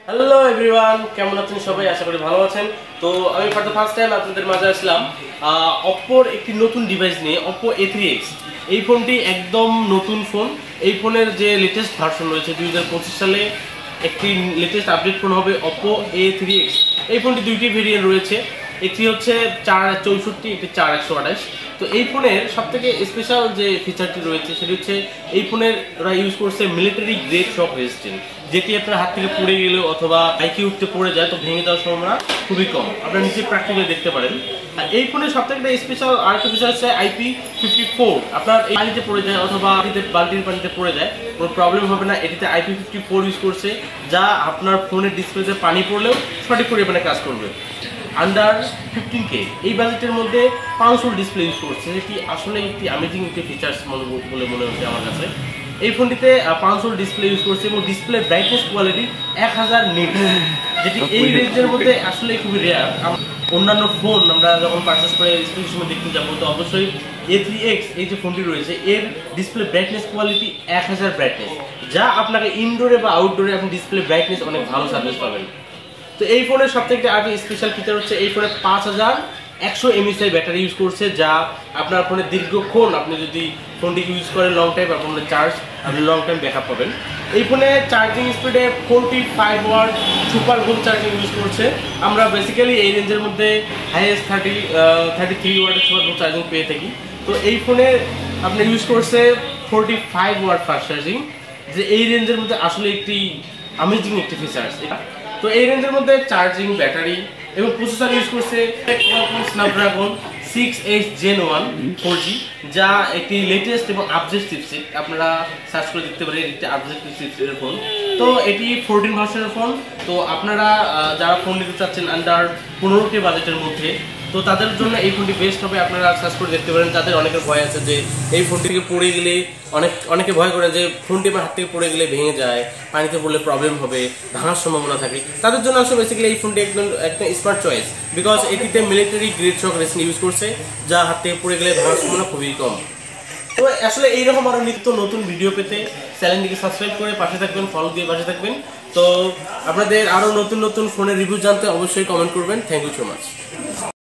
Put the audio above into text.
Hello everyone, কেমন আছেন সবাই? আশা করি ভালো আছেন। তো আমি ফর দ্য ফার্স্ট টাইম আপনাদের মাঝে আসলাম অপ্পোর একটি নতুন ডিভাইস নিয়ে, অপ্পো A3X। এই ফোনটি একদম নতুন ফোন। এই ফোনের যে লেটেস্ট ভার্সন রয়েছে 2025 সালে একটি লেটেস্ট আপডেট ফোন হবে অপ্পো A3X। এই ফোনটি দুইটি ভেরিয়েন্ট রয়েছে, একটি হচ্ছে 464, একটি 4128। তো এই ফোনের সবথেকে স্পেশাল যে ফিচারটি রয়েছে সেটি হচ্ছে এই ফোনের ওরা ইউজ করছে মিলিটারি গ্রেড শক রেজিস্ট্যান্ট, যেটি আপনার হাত থেকে পড়ে গেলেও অথবা বাইকে উঠতে পড়ে যায় তো ভেঙে যাওয়ার সম্ভাবনা খুবই কম। আপনারা নিচে প্র্যাকটিক্যালি দেখতে পারেন। আর এই ফোনের সবথেকে স্পেশাল আরেকটা ফিচার হচ্ছে IP54। আপনার এই পানিতে পড়ে যায় অথবা বালতির পানিতে পড়ে যায় কোনো প্রবলেম হবে না। এটিতে IP54 ইউজ করছে, যা আপনার ফোনের ডিসপ্লেতে পানি পড়লেও সঠিক পরিমাণে কাজ করবে। আন্ডার 15K এই বাজেটের মধ্যে পাওয়ারফুল ডিসপ্লে ইউজ করছে, যেটি আসলে একটি অ্যামেজিং একটি ফিচার্স বলে মনে হচ্ছে আমার কাছে। এই ফোনটিতে পাওয়ারফুল ডিসপ্লে ইউজ করছে এবং ডিসপ্লে ব্রাইটনেস কোয়ালিটি 1000 নিট, যেটি এই রেঞ্জের মধ্যে আসলে খুবই রেয়ার। অন্যান্য ফোন আমরা যখন পারচেস করে স্পেসিফিকেশন দেখতে যাবো তো অবশ্যই A3X এই যে ফোনটি রয়েছে এর ডিসপ্লে ব্রাইটনেস কোয়ালিটি 1000 ব্রাইটনেস, যা আপনাকে ইনডোরে বা আউটডোরে আপনি ডিসপ্লে ব্রাইটনেস অনেক ভালো সার্ভিস পাবেন। তো এই ফোনের সবথেকে আগে স্পেশাল ফিচার হচ্ছে এই ফোনে 5100 mAh ব্যাটারি ইউজ করছে, যা আপনার ফোনে দীর্ঘক্ষণ আপনি যদি ফোনটি ইউজ করেন লং টাইম আপনার চার্জ আপনি লং টাইম ব্যাকআপ পাবেন। এই ফোনে চার্জিং স্পিডে 45 watt super good charging use করছে। আমরা বেসিক্যালি এই রেঞ্জের মধ্যে হাইয়েস্ট 33 ওয়াটের সুপার গুড চার্জিং পেয়ে থাকি। তো এই ফোনে আপনি ইউজ করছে 45 ওয়াট ফাস্ট চার্জিং, যে এই রেঞ্জের মধ্যে আসলে একটি অ্যামেজিং একটি ফিচার্স এটা। তো এই রেঞ্জের মধ্যে চার্জিং, ব্যাটারি এবং প্রসেসর ইউজ করছে স্ন্যাপড্রাগন 6H Gen 1 4G, যা একটি লেটেস্ট এবং আপডেট চিপসেট। আপনারা সার্চ করে দেখতে পারেন, একটি আপডেট চিপসেটের ফোন। তো এটি 14 ভার্সনের ফোন। তো আপনারা যারা ফোন নিতে চাচ্ছেন আন্ডার 15K বাজেটের মধ্যে, তো তাদের জন্য এই ফোনটি বেস্ট হবে। আপনারা সার্চ করে দেখতে পারেন। তাদের অনেকের ভয় আছে যে এই ফোনটি থেকে পড়ে গেলে অনেকে ভয় করে যে ফোনটি আমার হাত থেকে পড়ে গেলে ভেঙে যায়, পানিতে পড়লে প্রবলেম হবে, ভাঙার সম্ভাবনা থাকে। তাদের জন্য আসলে বেসিক্যালি এই ফোনটি একটা স্মার্ট চয়েস, বিকজ এটিতে মিলিটারি গ্রেড শক রেজিস্ট্যান্ট ইউজ করছে, যা হাত থেকে পড়ে গেলে ভাঙার সম্ভাবনা খুবই কম। তো আসলে এইরকম আরো নিত্য নতুন ভিডিও পেতে চ্যানেলটিকে সাবস্ক্রাইব করে পাশে থাকবেন, ফলো দিয়ে পাশে থাকবেন। তো আপনাদের আরো নতুন নতুন ফোনের রিভিউ জানতে অবশ্যই কমেন্ট করবেন। Thank you so much.